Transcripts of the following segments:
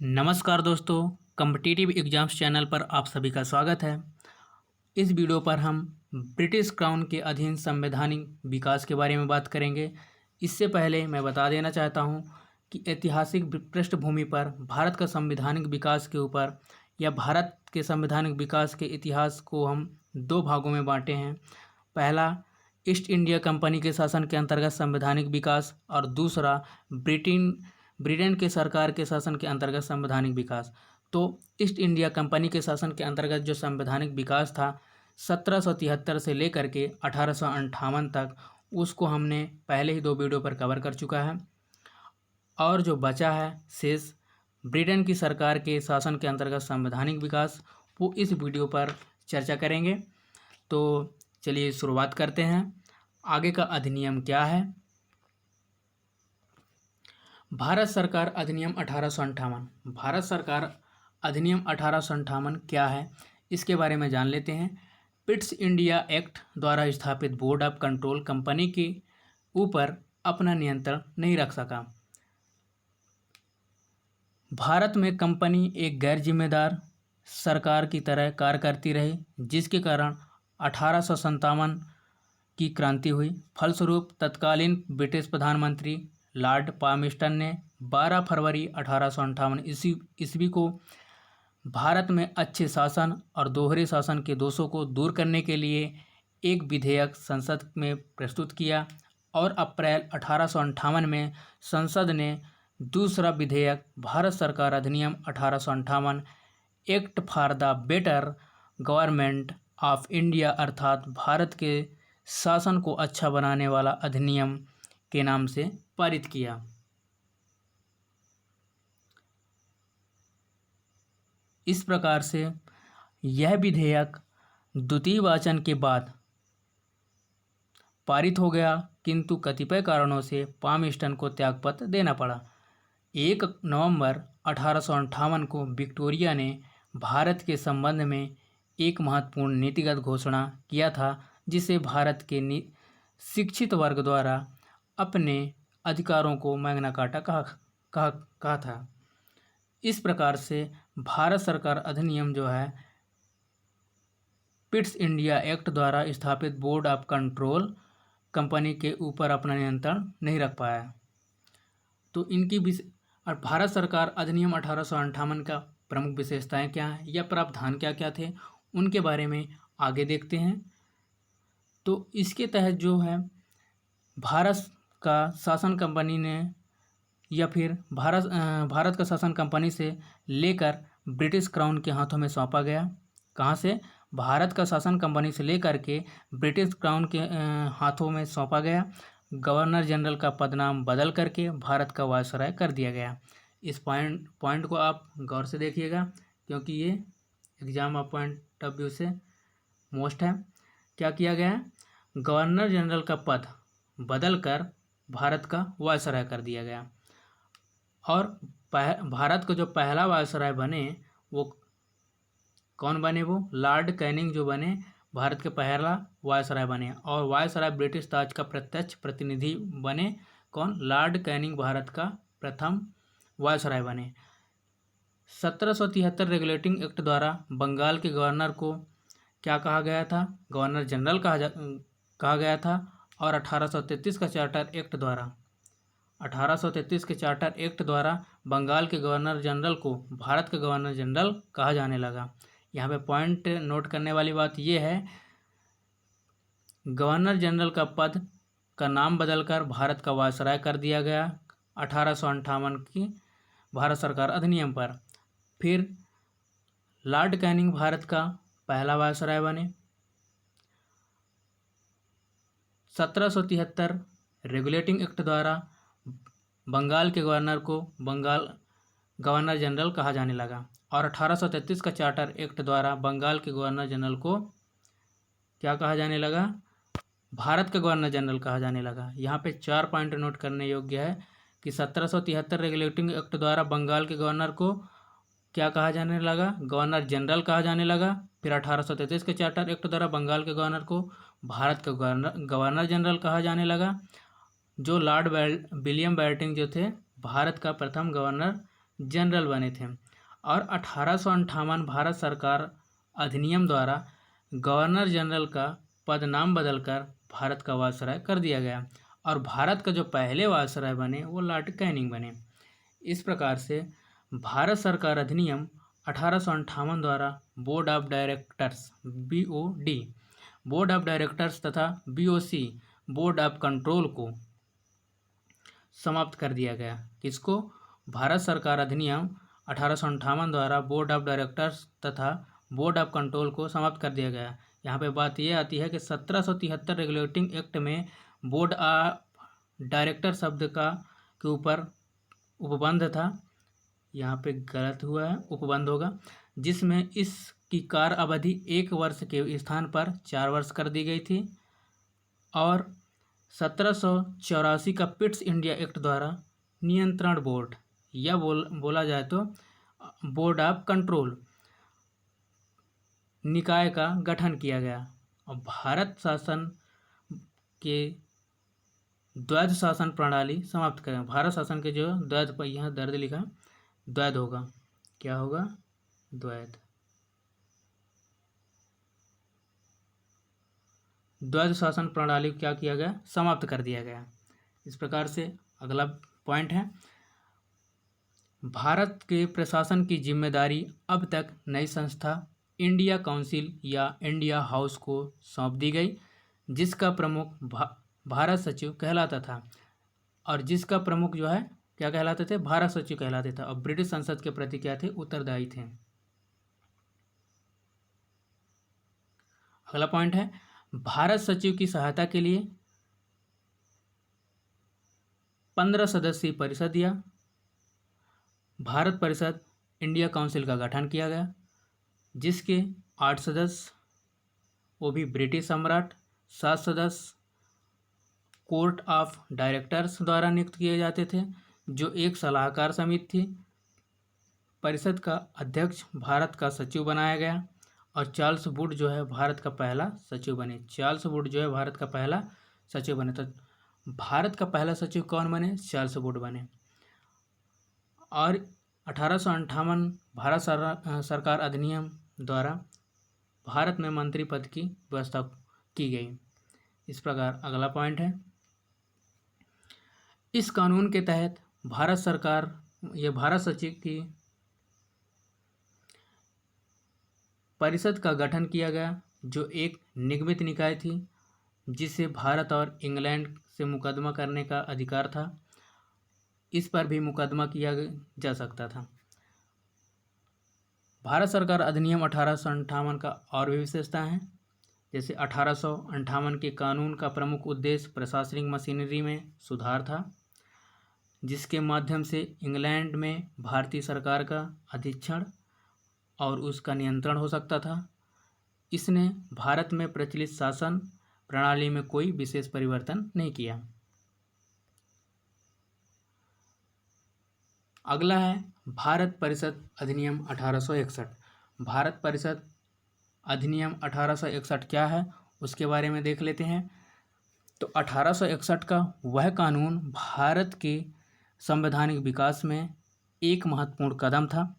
नमस्कार दोस्तों, competitive exams channel पर आप सभी का स्वागत है। इस वीडियो पर हम ब्रिटिश क्राउन के अधीन संवैधानिक विकास के बारे में बात करेंगे। इससे पहले मैं बता देना चाहता हूं कि ऐतिहासिक पृष्ठभूमि पर भारत का संवैधानिक विकास के ऊपर या भारत के संवैधानिक विकास के इतिहास को हम दो भागों में बांटे हैं। पहला, ईस्ट इंडिया कंपनी के शासन के अंतर्गत संवैधानिक विकास और दूसरा ब्रिटेन के सरकार के शासन के अंतर्गत संवैधानिक विकास। तो ईस्ट इंडिया कंपनी के शासन के अंतर्गत जो संवैधानिक विकास था 1773 से लेकर के 1858 तक, उसको हमने पहले ही दो वीडियो पर कवर कर चुका है। और जो बचा है शेष ब्रिटेन की सरकार के शासन के अंतर्गत संवैधानिक विकास, वो इस वीडियो पर चर्चा करेंगे। तो चलिए शुरुआत करते हैं। आगे का अधिनियम क्या है? भारत सरकार अधिनियम 1858। भारत सरकार अधिनियम 1858 क्या है, इसके बारे में जान लेते हैं। पिट्स इंडिया एक्ट द्वारा स्थापित बोर्ड ऑफ कंट्रोल कंपनी के ऊपर अपना नियंत्रण नहीं रख सका। भारत में कंपनी एक गैर जिम्मेदार सरकार की तरह कार्य करती रही, जिसके कारण 1857 की क्रांति हुई। फलस्वरूप तत्कालीन ब्रिटिश प्रधानमंत्री लॉर्ड पाल्मेस्टन ने 12 फरवरी 1858 ईस्वी को भारत में अच्छे शासन और दोहरे शासन के दोषों को दूर करने के लिए एक विधेयक संसद में प्रस्तुत किया और अप्रैल 1858 में संसद ने दूसरा विधेयक भारत सरकार अधिनियम 1858 act for the better government of India अर्थात भारत के शासन को अच्छा बनाने वाला अधिनियम के नाम से पारित किया। इस प्रकार से यह विधेयक द्वितीय वाचन के बाद पारित हो गया, किंतु कतिपय कारणों से पाल्मेस्टन को त्यागपत्र देना पड़ा। 1 नवंबर 1858 को विक्टोरिया ने भारत के संबंध में एक महत्वपूर्ण नीतिगत घोषणा किया था, जिसे भारत के शिक्षित वर्ग द्वारा अपने अधिकारों को मैग्ना कार्टा कहा था। इस प्रकार से भारत सरकार अधिनियम जो है पिट्स इंडिया एक्ट द्वारा स्थापित बोर्ड ऑफ कंट्रोल कंपनी के ऊपर अपना नियंत्रण नहीं रख पाया। तो इनकी और भारत सरकार अधिनियम 1858 का प्रमुख विशेषताएं क्या हैं या प्रावधान क्या क्या थे, उनके बारे में आगे देखते हैं। तो इसके तहत जो है भारत का शासन कंपनी ने या फिर भारत का शासन कंपनी से लेकर ब्रिटिश क्राउन के हाथों में सौंपा गया। कहाँ से? भारत का शासन कंपनी से लेकर के ब्रिटिश क्राउन के हाथों में सौंपा गया। गवर्नर जनरल का पदनाम बदल करके भारत का वायसराय कर दिया गया। इस पॉइंट को आप गौर से देखिएगा, क्योंकि ये exam of point of view से मोस्ट है। क्या किया गया? गवर्नर जनरल का पद बदल कर भारत का वायसराय कर दिया गया। और भारत का जो पहला वायसराय बने वो कौन बने? वो लॉर्ड कैनिंग जो बने भारत के पहला वायसराय बने। और वायसराय ब्रिटिश ताज का प्रत्यक्ष प्रतिनिधि बने कौन? लॉर्ड कैनिंग भारत का प्रथम वायसराय बने। 1773 रेगुलेटिंग एक्ट द्वारा बंगाल के गवर्नर को क्या कहा गया था? गवर्नर जनरल कहा गया था। और 1833 का चार्टर एक्ट द्वारा 1833 के चार्टर एक्ट द्वारा बंगाल के गवर्नर जनरल को भारत का गवर्नर जनरल कहा जाने लगा। यहाँ पे पॉइंट नोट करने वाली बात यह है, गवर्नर जनरल का पद का नाम बदलकर भारत का वायसराय कर दिया गया 1858 की भारत सरकार अधिनियम पर। फिर लॉर्ड कैनिंग भारत का पहला वायसराय बने। 1773 रेगुलेटिंग एक्ट द्वारा बंगाल के गवर्नर को गवर्नर जनरल कहा जाने लगा। और 1833 का चार्टर एक्ट द्वारा बंगाल के गवर्नर जनरल को क्या कहा जाने लगा? भारत का गवर्नर जनरल कहा जाने लगा। यहाँ पे 4 पॉइंट नोट करने योग्य है कि 1773 रेगुलेटिंग एक्ट द्वारा बंगाल के गवर्नर को क्या कहा जाने लगा? गवर्नर जनरल कहा जाने लगा। फिर 1833 के चार्टर एक्ट द्वारा बंगाल के गवर्नर को भारत का गवर्नर जनरल कहा जाने लगा। जो लॉर्ड विलियम बेंटिंक जो थे भारत का प्रथम गवर्नर जनरल बने थे। और 1858 भारत सरकार अधिनियम द्वारा गवर्नर जनरल का पद नाम बदलकर भारत का वायसराय कर दिया गया और भारत का जो पहले वायसराय बने वो लॉर्ड कैनिंग बने। इस प्रकार से भारत सरकार अधिनियम 1858 द्वारा board of directors BOD, board of directors तथा BOC, बोर्ड ऑफ कंट्रोल को समाप्त कर दिया गया। किसको? भारत सरकार अधिनियम 1858 द्वारा बोर्ड ऑफ डायरेक्टर्स तथा बोर्ड ऑफ कंट्रोल को समाप्त कर दिया गया। यहाँ पे बात ये आती है कि 1773 रेगुलेटिंग एक्ट में बोर्ड ऑफ डायरेक्टर शब्द का के ऊपर उपबंध था, यहाँ पे गलत हुआ है, उपबंध होगा, जिसमें इसकी कार्य अवधि 1 वर्ष के स्थान पर 4 वर्ष कर दी गई थी। और 1784 का पिट्स इंडिया एक्ट द्वारा नियंत्रण बोर्ड या बोला जाए तो बोर्ड ऑफ कंट्रोल निकाय का गठन किया गया और भारत शासन के द्वैध शासन प्रणाली समाप्त करें। भारत शासन के जो द्वैध पर यहाँ दर्द लिखा, द्वैध होगा, क्या होगा? द्वैध। द्वैध शासन प्रणाली क्या किया गया? समाप्त कर दिया गया। इस प्रकार से अगला पॉइंट है, भारत के प्रशासन की जिम्मेदारी अब तक नई संस्था इंडिया काउंसिल या इंडिया हाउस को सौंप दी गई, जिसका प्रमुख भारत सचिव कहलाता था और जिसका प्रमुख जो है क्या कहलाते थे? भारत सचिव कहलाते थे और ब्रिटिश संसद के प्रति क्या थे? उत्तरदायी थे। अगला पॉइंट है, भारत सचिव की सहायता के लिए 15 सदस्यीय परिषद या भारत परिषद इंडिया काउंसिल का गठन किया गया, जिसके 8 सदस्य वो भी ब्रिटिश सम्राट, 7 सदस्य कोर्ट ऑफ डायरेक्टर्स द्वारा नियुक्त किए जाते थे, जो एक सलाहकार समिति थी। परिषद का अध्यक्ष भारत का सचिव बनाया गया और चार्ल्स वुड जो है भारत का पहला सचिव बने। चार्ल्स वुड जो है भारत का पहला सचिव बने। तो भारत का पहला सचिव कौन बने? चार्ल्स वुड बने। और 1858 भारत सरकार अधिनियम द्वारा भारत में मंत्री पद की व्यवस्था की गई। इस प्रकार अगला पॉइंट है, इस कानून के तहत भारत सरकार या भारत सचिव की परिषद का गठन किया गया, जो एक निगमित निकाय थी, जिसे भारत और इंग्लैंड से मुकदमा करने का अधिकार था। इस पर भी मुकदमा किया जा सकता था। भारत सरकार अधिनियम 1858 का और भी विशेषता है, जैसे 1858 के कानून का प्रमुख उद्देश्य प्रशासनिक मशीनरी में सुधार था, जिसके माध्यम से इंग्लैंड में भारतीय सरकार का अधीक्षण और उसका नियंत्रण हो सकता था। इसने भारत में प्रचलित शासन प्रणाली में कोई विशेष परिवर्तन नहीं किया। अगला है भारत परिषद अधिनियम 1861। भारत परिषद अधिनियम 1861 क्या है उसके बारे में देख लेते हैं। तो 1861 का वह कानून भारत के संवैधानिक विकास में एक महत्वपूर्ण कदम था।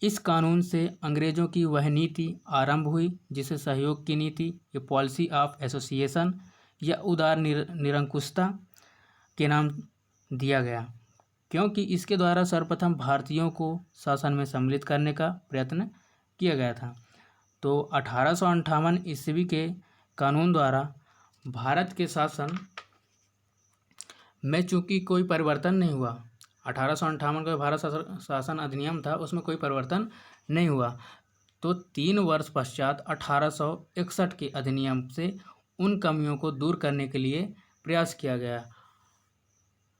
इस कानून से अंग्रेज़ों की वह नीति आरंभ हुई जिसे सहयोग की नीति या पॉलिसी ऑफ एसोसिएशन या उदार निरंकुशता के नाम दिया गया, क्योंकि इसके द्वारा सर्वप्रथम भारतीयों को शासन में सम्मिलित करने का प्रयत्न किया गया था। तो 1858 ईस्वी के कानून द्वारा भारत के शासन में चूँकि कोई परिवर्तन नहीं हुआ, 1858 का भारत शासन अधिनियम था उसमें कोई परिवर्तन नहीं हुआ, तो 3 वर्ष पश्चात 1861 के अधिनियम से उन कमियों को दूर करने के लिए प्रयास किया गया।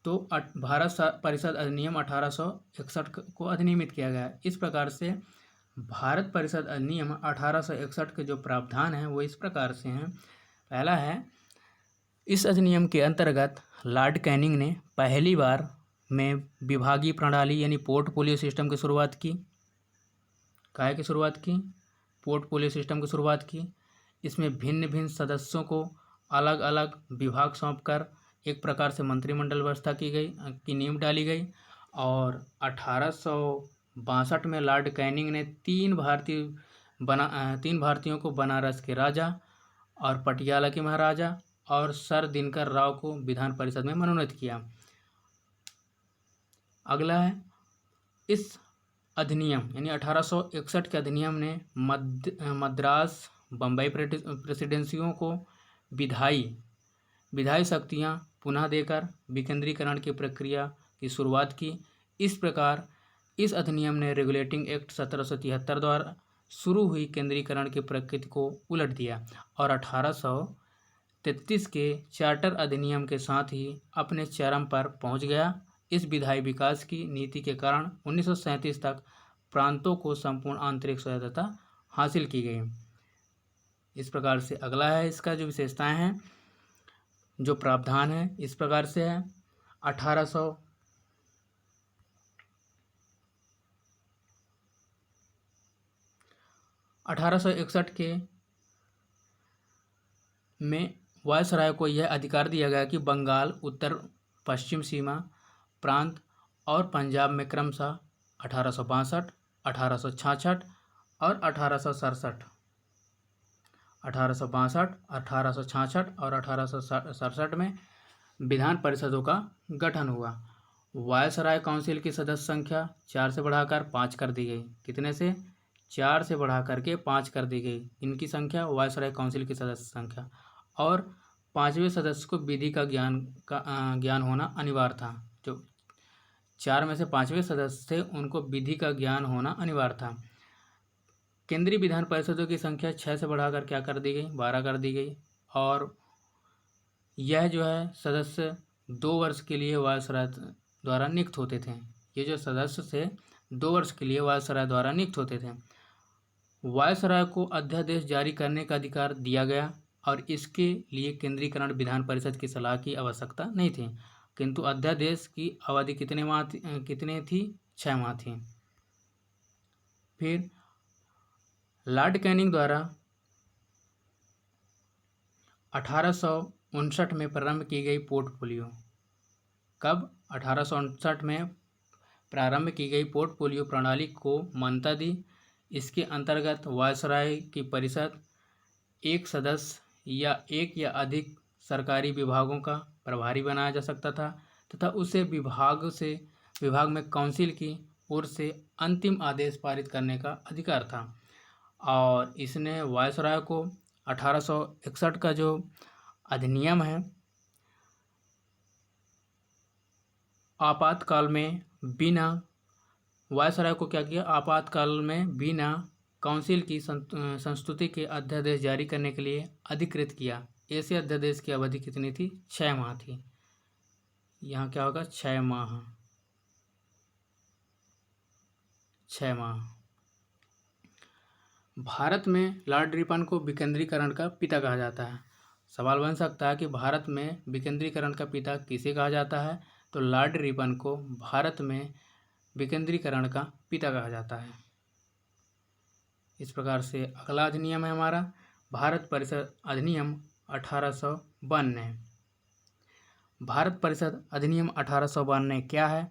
तो भारत परिषद अधिनियम 1861 को अधिनियमित किया गया। इस प्रकार से भारत परिषद अधिनियम 1861 के जो प्रावधान हैं वो इस प्रकार से हैं। पहला है, इस अधिनियम के अंतर्गत लॉर्ड कैनिंग ने पहली बार में विभागीय प्रणाली यानी पोर्टफोलियो सिस्टम की शुरुआत की। काय की शुरुआत की? पोर्टफोलियो सिस्टम की शुरुआत की। इसमें भिन्न भिन्न सदस्यों को अलग अलग विभाग सौंपकर एक प्रकार से मंत्रिमंडल व्यवस्था की गई, की नींव डाली गई और 1862 में लॉर्ड कैनिंग ने तीन भारतीयों को बनारस के राजा और पटियाला के महाराजा और सर दिनकर राव को विधान परिषद में मनोनीत किया। अगला है, इस अधिनियम यानी 1861 के अधिनियम ने मद्रास बम्बई प्रेसिडेंसियों को विधायी शक्तियां पुनः देकर विकेंद्रीकरण की प्रक्रिया की शुरुआत की। इस प्रकार इस अधिनियम ने रेगुलेटिंग एक्ट 1773 द्वारा शुरू हुई केंद्रीकरण की प्रकृति को उलट दिया और 1833 के चार्टर अधिनियम के साथ ही अपने चरम पर पहुंच गया। इस विधायी विकास की नीति के कारण 1937 तक प्रांतों को संपूर्ण आंतरिक स्वायत्तता हासिल की गई। इस प्रकार से अगला है, इसका जो विशेषताएं हैं, जो प्रावधान है, इस प्रकार से है। 1861 के में वायसराय को यह अधिकार दिया गया कि बंगाल, उत्तर पश्चिम सीमा प्रांत और पंजाब में क्रमशः 1862, 1866 और 1867 और 1867 में विधान परिषदों का गठन हुआ। वायसराय काउंसिल की सदस्य संख्या 4 से बढ़ाकर 5 कर दी गई। कितने से? 4 से बढ़ा करके 5 कर दी गई। इनकी संख्या, वायसराय काउंसिल की सदस्य संख्या। और 5वें सदस्य को विधि का ज्ञान होना अनिवार्य था। जो 4 में से 5वें सदस्य थे, उनको विधि का ज्ञान होना अनिवार्य था। केंद्रीय विधान परिषदों की संख्या 6 से बढ़ाकर क्या कर दी गई? 12 कर दी गई। और यह जो है सदस्य 2 वर्ष के लिए वायसराय द्वारा नियुक्त होते थे। ये जो सदस्य थे 2 वर्ष के लिए वायसराय द्वारा नियुक्त होते थे। वायसराय को अध्यादेश जारी करने का अधिकार दिया गया और इसके लिए केंद्रीकरण विधान परिषद की सलाह की आवश्यकता नहीं थी, किंतु अध्यादेश की अवधि कितने थी? 6 माह थी। फिर लॉर्ड कैनिंग द्वारा 1859 में प्रारंभ की गई पोर्टफोलियो। कब? 1859 में प्रारंभ की गई पोर्टफोलियो प्रणाली को मान्यता दी। इसके अंतर्गत वायसराय की परिषद एक सदस्य या एक या अधिक सरकारी विभागों का प्रभारी बनाया जा सकता था तथा उसे विभाग में काउंसिल की ओर से अंतिम आदेश पारित करने का अधिकार था। और इसने वायसराय को 1861 का जो अधिनियम है, आपातकाल में बिना वायसराय को क्या किया? आपातकाल में बिना काउंसिल की संस्तुति के अध्यादेश जारी करने के लिए अधिकृत किया। ऐसे अध्यादेश की अवधि कितनी थी? 6 माह थी। यहाँ क्या होगा? 6 माह। 6 माह। भारत में लॉर्ड रिपन को विकेंद्रीकरण का पिता कहा जाता है। सवाल बन सकता है कि भारत में विकेंद्रीकरण का पिता किसे कहा जाता है? तो लॉर्ड रिपन को भारत में विकेंद्रीकरण का पिता कहा जाता है। इस प्रकार से अगला अधिनियम है हमारा भारत परिषद अधिनियम 1852। भारत परिषद अधिनियम 1852 क्या है?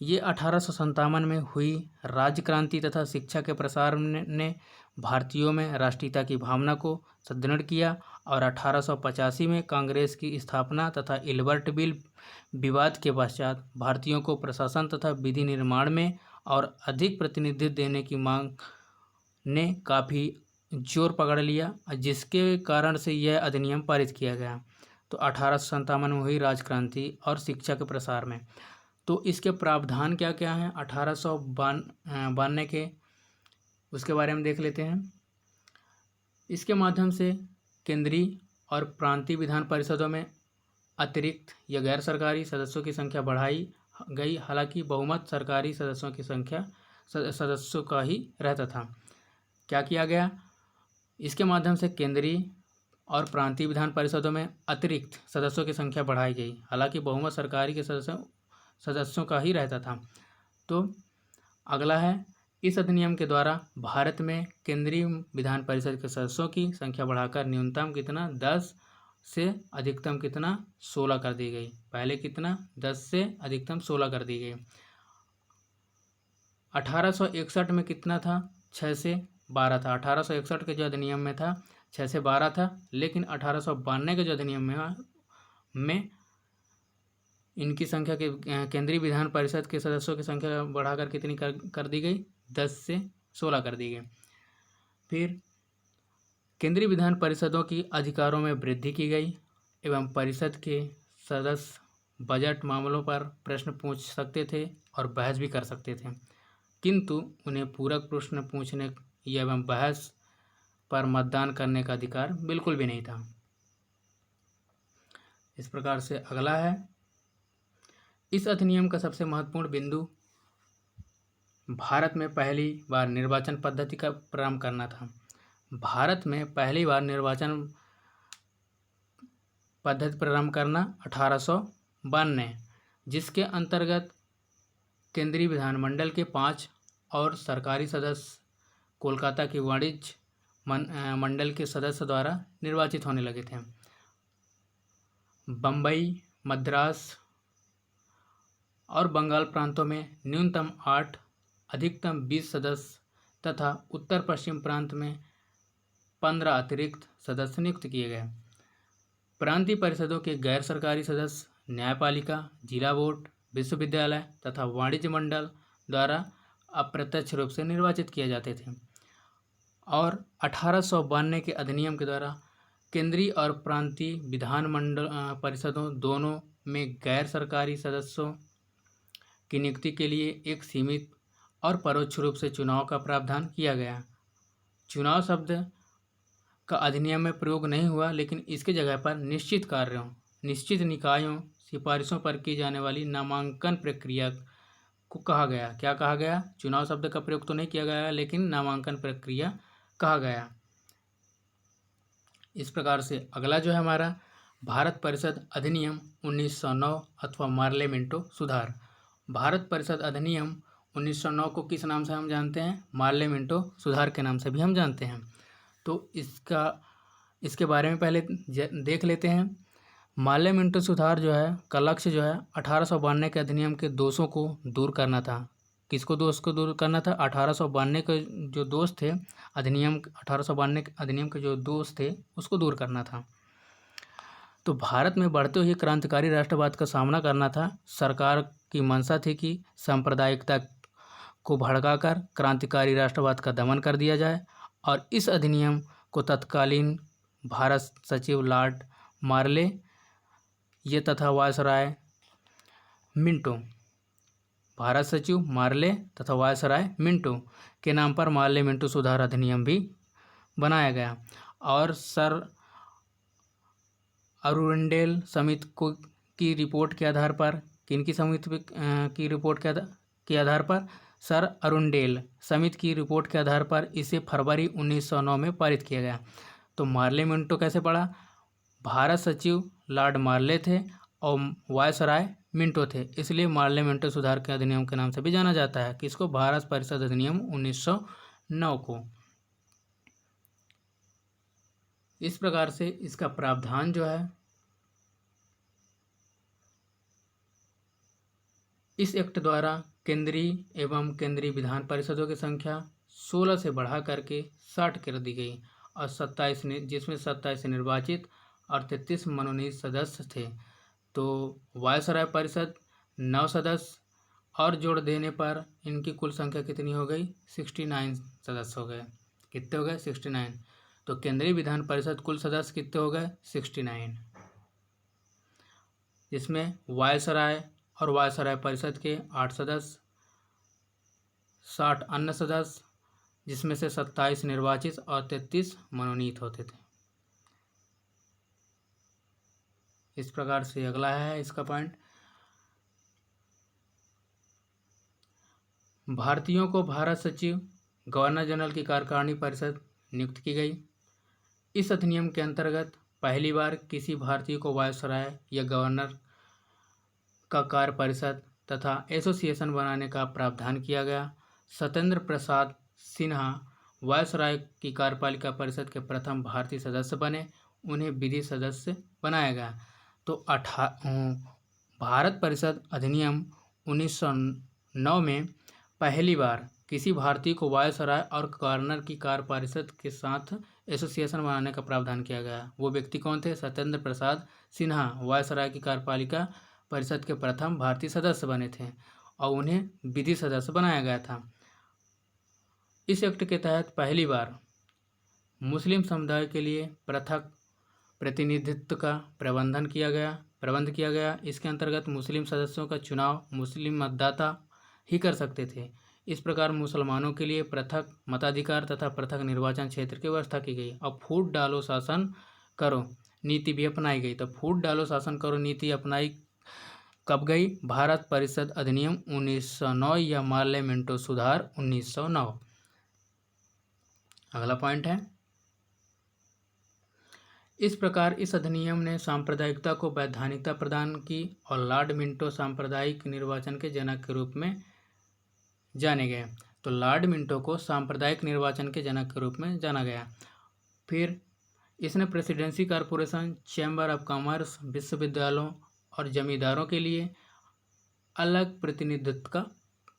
ये 1857 में हुई राज्य क्रांति तथा शिक्षा के प्रसार ने भारतीयों में राष्ट्रीयता की भावना को सुदृढ़ किया और 1885 में कांग्रेस की स्थापना तथा इल्बर्ट बिल विवाद के पश्चात भारतीयों को प्रशासन तथा विधि निर्माण में और अधिक प्रतिनिधित्व देने की मांग ने काफ़ी जोर पकड़ लिया, जिसके कारण से यह अधिनियम पारित किया गया। तो 1857 में हुई राजक्रांति और शिक्षा के प्रसार में। तो इसके प्रावधान क्या क्या हैं 1852 के, उसके बारे में देख लेते हैं। इसके माध्यम से केंद्रीय और प्रांतीय विधान परिषदों में अतिरिक्त या गैर सरकारी सदस्यों की संख्या बढ़ाई गई। हालांकि बहुमत सरकारी सदस्यों का ही रहता था। क्या किया गया? इसके माध्यम से केंद्रीय और प्रांतीय विधान परिषदों में अतिरिक्त सदस्यों की संख्या बढ़ाई गई। हालांकि बहुमत सरकारी के सदस्यों का ही रहता था। तो अगला है, इस अधिनियम के द्वारा भारत में केंद्रीय विधान परिषद के सदस्यों की संख्या बढ़ाकर न्यूनतम कितना 10 से अधिकतम कितना 16 कर दी गई। पहले कितना 10 से अधिकतम 16 कर दी गई। 1861 में कितना था? 6 से 12 था। 1861 के जो अधिनियम में था 6 से 12 था, लेकिन 1892 के जो अधिनियम में इनकी संख्या के केंद्रीय विधान परिषद के सदस्यों की संख्या बढ़ाकर कितनी कर दी गई? 10 से 16 कर दी गई। फिर केंद्रीय विधान परिषदों की अधिकारों में वृद्धि की गई एवं परिषद के सदस्य बजट मामलों पर प्रश्न पूछ सकते थे और बहस भी कर सकते थे, किंतु उन्हें पूरक प्रश्न पूछने एवं बहस पर मतदान करने का अधिकार बिल्कुल भी नहीं था। इस प्रकार से अगला है, इस अधिनियम का सबसे महत्वपूर्ण बिंदु भारत में पहली बार निर्वाचन पद्धति का प्रारंभ करना था। भारत में पहली बार निर्वाचन पद्धति प्रारंभ करना 1892, जिसके अंतर्गत केंद्रीय विधानमंडल के 5 और सरकारी सदस्य कोलकाता की वाणिज्य मंडल के सदस्य द्वारा निर्वाचित होने लगे थे। बम्बई, मद्रास और बंगाल प्रांतों में न्यूनतम 8, अधिकतम 20 सदस्य तथा उत्तर पश्चिम प्रांत में 15 अतिरिक्त सदस्य नियुक्त किए गए। प्रांतीय परिषदों के गैर सरकारी सदस्य न्यायपालिका, जिला बोर्ड, विश्वविद्यालय तथा वाणिज्य मंडल द्वारा अप्रत्यक्ष रूप से निर्वाचित किए जाते थे और 1892 के अधिनियम के द्वारा केंद्रीय और प्रांतीय विधान मंडल परिषदों दोनों में गैर सरकारी सदस्यों की नियुक्ति के लिए एक सीमित और परोक्ष रूप से चुनाव का प्रावधान किया गया। चुनाव शब्द का अधिनियम में प्रयोग नहीं हुआ, लेकिन इसके जगह पर निश्चित कार्यों, निश्चित निकायों, सिफारिशों पर की जाने वाली नामांकन प्रक्रिया को कहा गया। क्या कहा गया? चुनाव शब्द का प्रयोग तो नहीं किया गया, लेकिन नामांकन प्रक्रिया कहा गया। इस प्रकार से अगला जो है हमारा भारत परिषद अधिनियम 1909 अथवा मार्ले मिंटो सुधार। भारत परिषद अधिनियम 1909 को किस नाम से हम जानते हैं? मार्ले मिंटो सुधार के नाम से भी हम जानते हैं। तो इसके बारे में पहले देख लेते हैं। मार्ले मिंटो सुधार जो है का लक्ष्य जो है 1892 के अधिनियम के दोषों को दूर करना था। किसको दोष को दूर करना था? 1892 के जो दोष थे अधिनियम 1892 के अधिनियम के जो दोष थे उसको दूर करना था। तो भारत में बढ़ते हुए क्रांतिकारी राष्ट्रवाद का सामना करना था। सरकार की मंशा थी कि सांप्रदायिकता को भड़काकर क्रांतिकारी राष्ट्रवाद का दमन कर दिया जाए और इस अधिनियम को तत्कालीन भारत सचिव लॉर्ड मार्ले ये तथा वायसराय मिंटो, भारत सचिव मार्ले तथा वायसराय मिंटो के नाम पर मार्ले मिंटो सुधार अधिनियम भी बनाया गया और सर अरुंडेल समिति की रिपोर्ट के आधार पर, किनकी समिति की रिपोर्ट के आधार पर? सर अरुंडेल समिति की रिपोर्ट के आधार पर इसे फरवरी 1909 में पारित किया गया। तो मार्ले मिंटो कैसे पड़ा? भारत सचिव लॉर्ड मार्ले थे और वायसराय मिंटो थे, इसलिए मार्ले मिंटो सुधार के अधिनियम के नाम से भी जाना जाता है। किसको? भारत परिषद अधिनियम 1909 को। इस प्रकार से इसका प्रावधान जो है, इस एक्ट द्वारा केंद्रीय एवं केंद्रीय विधान परिषदों की संख्या 16 से बढ़ा करके 60 कर दी गई और 27 जिसमें 27 निर्वाचित और 33 मनोनीत सदस्य थे। तो वायसराय परिषद 9 सदस्य और जोड़ देने पर इनकी कुल संख्या कितनी हो गई? 69 सदस्य हो गए। कितने हो गए? 69। तो केंद्रीय विधान परिषद कुल सदस्य कितने हो गए? 69, जिसमें वायसराय और वायसराय परिषद के 8 सदस्य, 60 अन्य सदस्य, जिसमें से 27 निर्वाचित और 33 मनोनीत होते थे। इस प्रकार से अगला है इसका पॉइंट, भारतीयों को भारत सचिव गवर्नर जनरल की कार्यकारिणी परिषद नियुक्त की गई। इस अधिनियम के अंतर्गत पहली बार किसी भारतीय को वायसराय या गवर्नर का कार्य परिषद तथा एसोसिएशन बनाने का प्रावधान किया गया। सत्येंद्र प्रसाद सिन्हा वायसराय की कार्यपालिका परिषद के प्रथम भारतीय सदस्य बने, उन्हें विधि सदस्य बनाया गया। तो भारत परिषद अधिनियम 1909 में पहली बार किसी भारतीय को वायसराय और गवर्नर की कार्य परिषद के साथ एसोसिएशन बनाने का प्रावधान किया गया। वो व्यक्ति कौन थे? सत्येंद्र प्रसाद सिन्हा वायसराय की कार्यपालिका परिषद के प्रथम भारतीय सदस्य बने थे और उन्हें विधि सदस्य बनाया गया था। इस एक्ट के तहत पहली बार मुस्लिम समुदाय के लिए पृथक प्रतिनिधित्व का प्रबंध किया गया। इसके अंतर्गत मुस्लिम सदस्यों का चुनाव मुस्लिम मतदाता ही कर सकते थे। इस प्रकार मुसलमानों के लिए पृथक मताधिकार तथा पृथक निर्वाचन क्षेत्र की व्यवस्था की गई। अब फूट डालो शासन करो नीति भी अपनाई गई। तो फूट डालो शासन करो नीति अपनाई कब गई? भारत परिषद अधिनियम 1909 या मार्ले मिंटो सुधार 1909। अगला पॉइंट है, इस प्रकार इस अधिनियम ने सांप्रदायिकता को वैधानिकता प्रदान की और लॉर्ड मिंटो सांप्रदायिक निर्वाचन के जनक के रूप में जाने गए। तो लॉर्ड मिंटो को सांप्रदायिक निर्वाचन के जनक के रूप में जाना गया। फिर इसने presidency corporation, chamber of commerce, विश्वविद्यालयों और जमींदारों के लिए अलग प्रतिनिधित्व का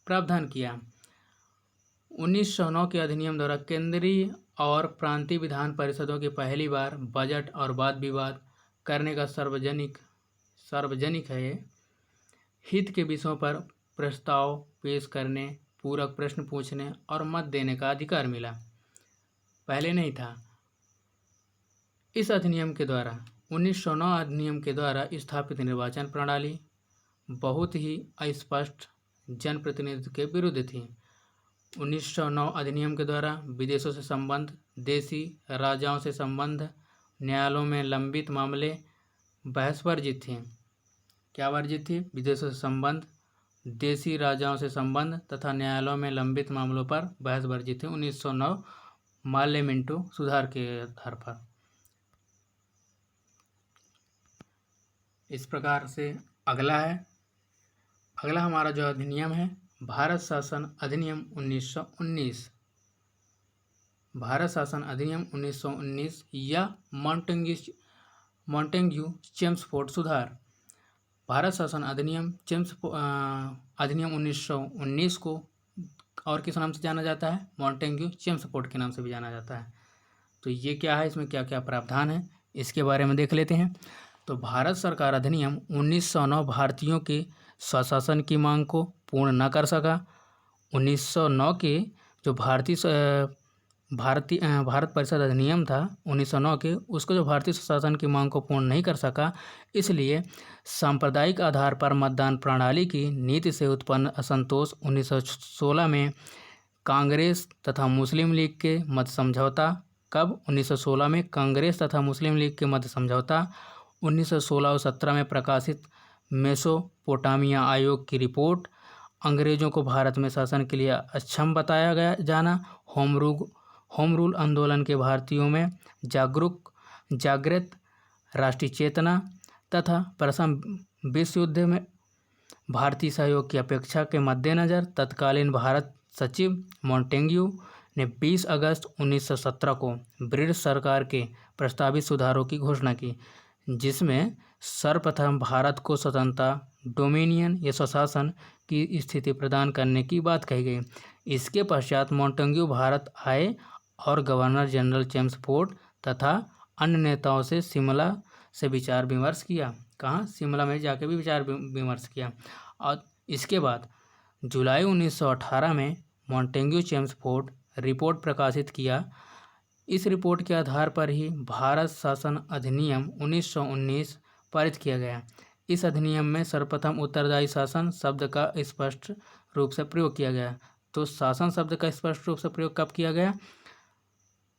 प्रावधान किया। 1909 के अधिनियम द्वारा केंद्रीय और प्रांतीय विधान परिषदों की पहली बार बजट और वाद विवाद करने का सार्वजनिक है हित के विषयों पर प्रस्ताव पेश करने, पूरक प्रश्न पूछने और मत देने का अधिकार मिला। पहले नहीं था। इस अधिनियम के द्वारा 1909 अधिनियम के द्वारा स्थापित निर्वाचन प्रणाली बहुत ही अस्पष्ट जनप्रतिनिधित्व के विरुद्ध थी। 1909 अधिनियम के द्वारा विदेशों से संबंध, देशी राजाओं से संबंध, न्यायालयों में लंबित मामले बहस वर्जित थे। क्या वर्जित थी? विदेशों से संबंध, देशी राजाओं से संबंध तथा न्यायालयों में लंबित मामलों पर बहस वर्जित थी 1909 मार्ले मिंटो सुधार के आधार पर। इस प्रकार से अगला हमारा जो अधिनियम है भारत शासन अधिनियम 1919। भारत शासन अधिनियम 1919 या मॉन्टेग्यू चेम्सफोर्ड सुधार। भारत शासन अधिनियम 1919 को और किस नाम से जाना जाता है? मॉन्टेग्यू चेम्सफोर्ड के नाम से भी जाना जाता है। तो ये क्या है, इसमें क्या क्या प्रावधान है, इसके बारे में देख लेते हैं। तो भारत सरकार अधिनियम 1909 भारतीयों के स्वशासन की मांग को पूर्ण न कर सका। 1909 के जो भारत परिषद अधिनियम था 1909 के, उसको जो भारतीय स्वशासन की मांग को पूर्ण नहीं कर सका, इसलिए सांप्रदायिक आधार पर मतदान प्रणाली की नीति से उत्पन्न असंतोष 1916 में कांग्रेस तथा मुस्लिम लीग के मध्य समझौता। कब? 1916 में कांग्रेस तथा मुस्लिम लीग के मध्य समझौता। 1916 और 17 में प्रकाशित मेसोपोटामिया आयोग की रिपोर्ट, अंग्रेजों को भारत में शासन के लिए अक्षम बताया जाना, होम रूल आंदोलन के भारतीयों में जागृत राष्ट्रीय चेतना तथा प्रथम विश्व युद्ध में भारतीय सहयोग की अपेक्षा के मद्देनज़र तत्कालीन भारत सचिव मॉन्टेग्यू ने 20 अगस्त 1917 को ब्रिटिश सरकार के प्रस्तावित सुधारों की घोषणा की, जिसमें सर्वप्रथम भारत को स्वतंत्रता, डोमिनियन या स्वशासन की स्थिति प्रदान करने की बात कही गई। इसके पश्चात मॉन्टेग्यू भारत आए और गवर्नर जनरल चेम्सफोर्ड तथा अन्य नेताओं से शिमला से विचार विमर्श किया। कहाँ? शिमला में जाकर भी विचार विमर्श किया। और इसके बाद जुलाई 1918 में मॉन्टेग्यू चेम्सफोर्ड रिपोर्ट प्रकाशित किया। इस रिपोर्ट के आधार पर ही भारत शासन अधिनियम 1919 पारित किया गया। इस अधिनियम में सर्वप्रथम उत्तरदायी शासन शब्द का स्पष्ट रूप से प्रयोग किया गया। तो शासन शब्द का स्पष्ट रूप से प्रयोग कब किया गया?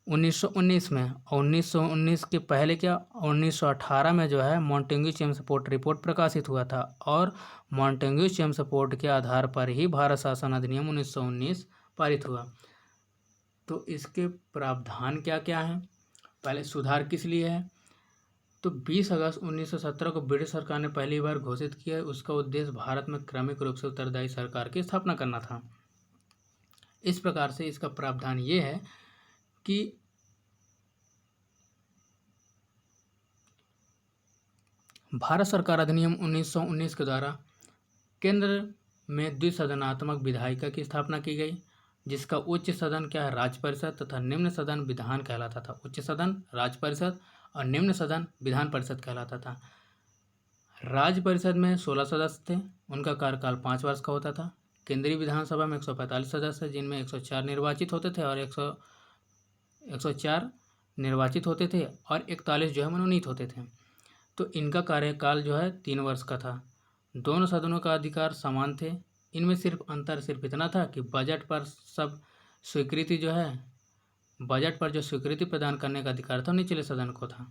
1919 में। और 1919 के पहले क्या, 1918 में जो है मॉन्टेग्यू चेम्सफोर्ड रिपोर्ट प्रकाशित हुआ था और मॉन्टेग्यू चेम्सफोर्ड के आधार पर ही भारत शासन अधिनियम 1919 पारित हुआ। तो इसके प्रावधान क्या क्या हैं? पहले सुधार किस लिए है? तो 20 अगस्त 1917 को ब्रिटिश सरकार ने पहली बार घोषित किया। उसका उद्देश्य भारत में क्रमिक रूप से उत्तरदायी सरकार की स्थापना करना था। इस प्रकार से इसका प्रावधान ये है कि भारत सरकार अधिनियम 1919 के द्वारा केंद्र में द्विसदनात्मक विधायिका की स्थापना की गई, जिसका उच्च सदन क्या है, राज्य परिषद, तथा निम्न सदन विधान कहलाता था। उच्च सदन राज्य परिषद और निम्न सदन विधान परिषद कहलाता था। राज्य परिषद में 16 सदस्य थे, उनका कार्यकाल 5 वर्ष का होता था। केंद्रीय विधानसभा में 145 सदस्य, जिनमें 104 निर्वाचित होते थे और 104 निर्वाचित होते थे और 41 जो है मनोनीत होते थे। तो इनका कार्यकाल जो है 3 वर्ष का था। दोनों सदनों का अधिकार समान थे। इनमें सिर्फ अंतर सिर्फ इतना था कि बजट पर जो स्वीकृति प्रदान करने का अधिकार था निचले सदन को था।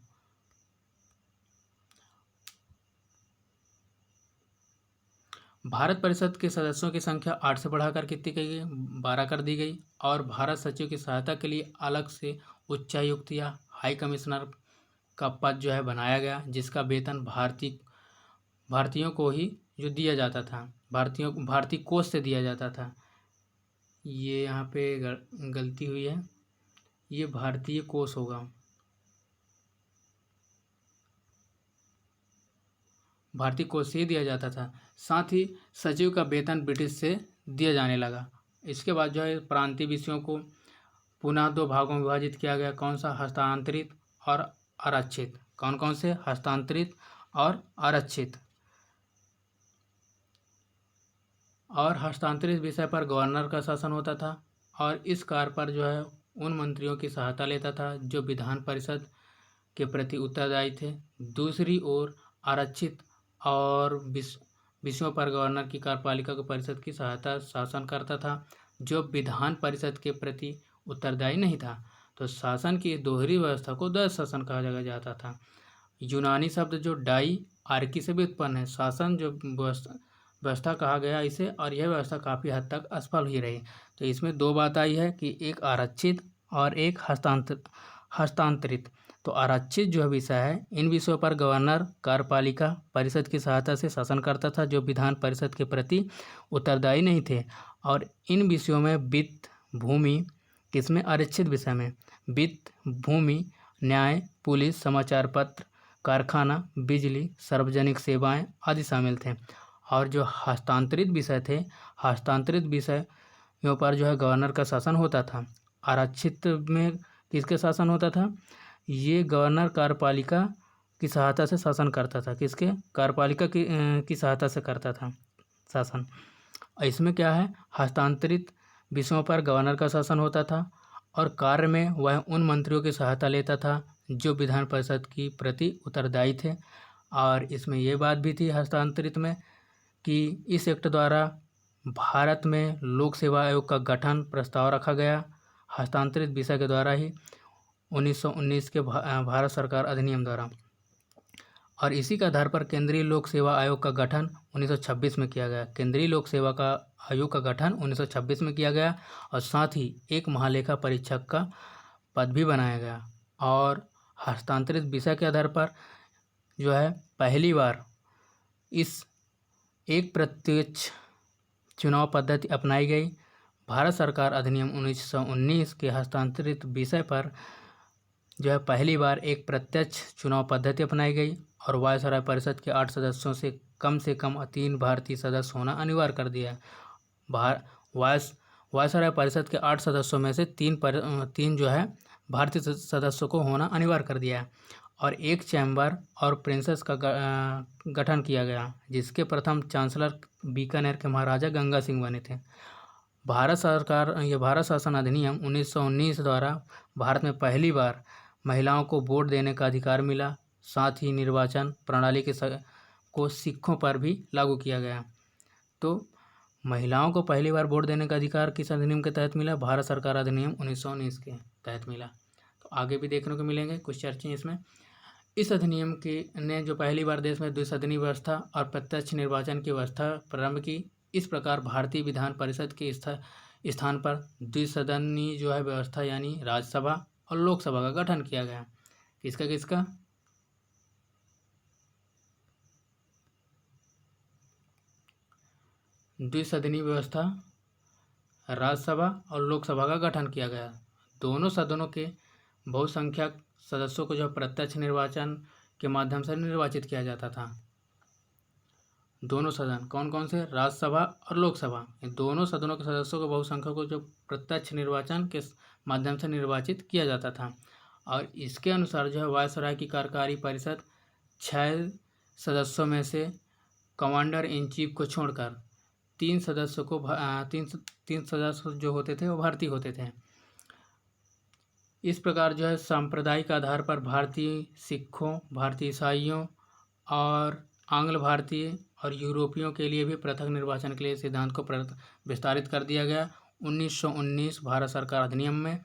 भारत परिषद के सदस्यों की संख्या 8 से बढ़ाकर कितनी की गई, 12 कर दी गई। और भारत सचिव की सहायता के लिए अलग से उच्चायुक्त या हाई कमिश्नर का पद जो है बनाया गया, जिसका वेतन भारतीयों को ही जो दिया जाता था, भारतीय कोष से दिया जाता था। ये यहाँ पे गलती हुई है, ये भारतीय कोष होगा, भारतीय कोष से ही दिया जाता था। साथ ही सचिव का वेतन ब्रिटिश से दिया जाने लगा। इसके बाद जो है प्रांतीय विषयों को पुनः 2 भागों में विभाजित किया गया। कौन सा, हस्तांतरित और आरक्षित। कौन कौन से, हस्तांतरित और आरक्षित। और हस्तांतरित विषय पर गवर्नर का शासन होता था और इस कार्य पर जो है उन मंत्रियों की सहायता लेता था जो विधान परिषद के प्रति उत्तरदायी थे। दूसरी ओर आरक्षित और विषयों पर गवर्नर की कार्यपालिका को परिषद की सहायता शासन करता था जो विधान परिषद के प्रति उत्तरदायी नहीं था। तो शासन की दोहरी व्यवस्था को द्वैध शासन कहा जाता था। यूनानी शब्द जो डाई आर्की से भी उत्पन्न है। शासन जो व्यवस्था कहा गया इसे, और यह व्यवस्था काफ़ी हद तक असफल ही रही। तो इसमें 2 बात आई है कि एक आरक्षित और एक हस्तांतरित। तो आरक्षित जो विषय है, इन विषयों पर गवर्नर कार्यपालिका परिषद की सहायता से शासन करता था जो विधान परिषद के प्रति उत्तरदायी नहीं थे। और इन विषयों में वित्त, भूमि, किसमें, आरक्षित विषय में वित्त, भूमि, न्याय, पुलिस, समाचार पत्र, कारखाना, बिजली, सार्वजनिक सेवाएं आदि शामिल थे। और जो हस्तांतरित विषय थे, हस्तांतरित विषयों पर जो है गवर्नर का शासन होता था। आरक्षित में किसके शासन होता था, ये गवर्नर कार्यपालिका की सहायता से शासन करता था। किसके, कार्यपालिका की सहायता से करता था शासन। इसमें क्या है, हस्तांतरित विषयों पर गवर्नर का शासन होता था और कार्य में वह उन मंत्रियों की सहायता लेता था जो विधान परिषद की प्रति उत्तरदायी थे। और इसमें यह बात भी थी हस्तांतरित में कि इस एक्ट द्वारा भारत में लोक सेवा आयोग का गठन प्रस्ताव रखा गया हस्तांतरित विषय के द्वारा ही 1919 के भारत सरकार अधिनियम द्वारा। और इसी के आधार पर केंद्रीय लोक सेवा आयोग का गठन 1926 में किया गया। केंद्रीय लोक सेवा का आयोग का गठन 1926 में किया गया और साथ ही एक महालेखा परीक्षक का पद भी बनाया गया। और हस्तांतरित विषय के आधार पर जो है पहली बार इस एक प्रत्यक्ष चुनाव पद्धति अपनाई गई। भारत सरकार अधिनियम 1919 के हस्तांतरित विषय पर जो है पहली बार एक प्रत्यक्ष चुनाव पद्धति अपनाई गई और वायसराय परिषद के 8 सदस्यों से कम 3 भारतीय सदस्य होना अनिवार्य कर दिया। वायसराय परिषद के 8 सदस्यों में से 3 जो है भारतीय सदस्यों को होना अनिवार्य कर दिया और एक चैम्बर और प्रिंसेस का गठन किया गया, जिसके प्रथम चांसलर बीकानेर के महाराजा गंगा सिंह बने थे। भारत शासन अधिनियम 1919 द्वारा भारत में पहली बार महिलाओं को वोट देने का अधिकार मिला। साथ ही निर्वाचन प्रणाली को सिखों पर भी लागू किया गया। तो महिलाओं को पहली बार वोट देने का अधिकार किस अधिनियम के तहत मिला, भारत सरकार अधिनियम 1919 के तहत मिला। तो आगे भी देखने को मिलेंगे कुछ चर्चाएं इसमें। इस अधिनियम ने जो पहली बार देश में द्विसदनीय व्यवस्था और प्रत्यक्ष निर्वाचन की व्यवस्था प्रारंभ की। इस प्रकार भारतीय विधान परिषद के स्थान पर द्विसदनीय जो है व्यवस्था यानी राज्यसभा और लोकसभा का गठन किया गया। किसका द्विसदनीय व्यवस्था, राज्यसभा और लोकसभा का गठन किया गया। दोनों सदनों के बहुसंख्यक सदस्यों को जो प्रत्यक्ष निर्वाचन के माध्यम से निर्वाचित किया जाता था। दोनों सदन कौन कौन से, राज्यसभा और लोकसभा, ये दोनों सदनों के सदस्यों को बहुसंख्यक को जो प्रत्यक्ष निर्वाचन के माध्यम से निर्वाचित किया जाता था। और इसके अनुसार जो है वायसराय की कार्यकारी परिषद 6 सदस्यों में से कमांडर इन चीफ को छोड़कर 3 सदस्यों को तीन सदस्य जो होते थे वो भारतीय होते थे। इस प्रकार जो है सांप्रदायिक आधार पर भारतीय सिखों, भारतीय ईसाइयों और आंग्ल भारतीय और यूरोपियों के लिए भी पृथक निर्वाचन के लिए सिद्धांत को विस्तारित कर दिया गया 1919 भारत सरकार अधिनियम में।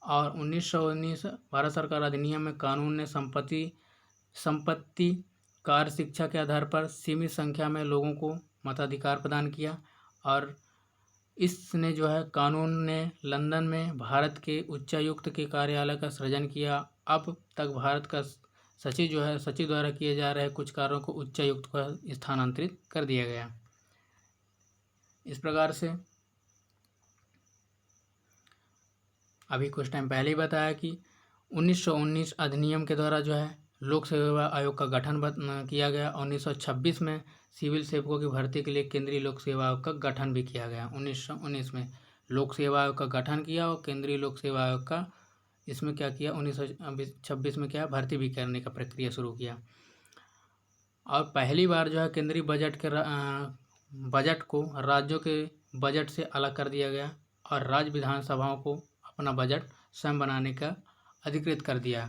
और 1919 भारत सरकार अधिनियम में कानून ने संपत्ति कार्य शिक्षा के आधार पर सीमित संख्या में लोगों को मताधिकार प्रदान किया। और इसने जो है कानून ने लंदन में भारत के उच्चायुक्त के कार्यालय का सृजन किया। अब तक भारत का सचिव जो है सचिव द्वारा किए जा रहे कुछ कार्यों को उच्चायुक्त को स्थानांतरित कर दिया गया। इस प्रकार से अभी कुछ टाइम पहले ही बताया कि 1919 अधिनियम के द्वारा जो है लोक सेवा आयोग का गठन किया गया। 1926 में सिविल सेवकों की भर्ती के लिए केंद्रीय लोक सेवा आयोग का गठन भी किया गया। 1919 में लोक सेवा आयोग का गठन किया और केंद्रीय लोक सेवा आयोग का इसमें क्या किया 1926 में क्या भर्ती भी करने का प्रक्रिया शुरू किया। और पहली बार जो है केंद्रीय बजट को राज्यों के बजट से अलग कर दिया गया और राज्य विधानसभाओं को अपना बजट स्वयं बनाने का अधिकृत कर दिया।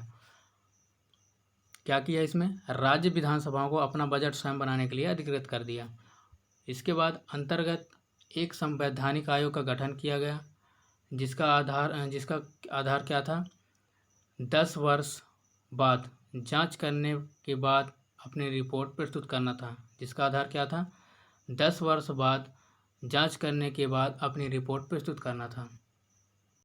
क्या किया इसमें, राज्य विधानसभाओं को अपना बजट स्वयं बनाने के लिए अधिकृत कर दिया। इसके बाद अंतर्गत एक संवैधानिक आयोग का गठन किया गया जिसका आधार क्या था, 10 वर्ष बाद जांच करने के बाद अपनी रिपोर्ट प्रस्तुत करना था। जिसका आधार क्या था, 10 वर्ष बाद जांच करने के बाद अपनी रिपोर्ट प्रस्तुत करना था।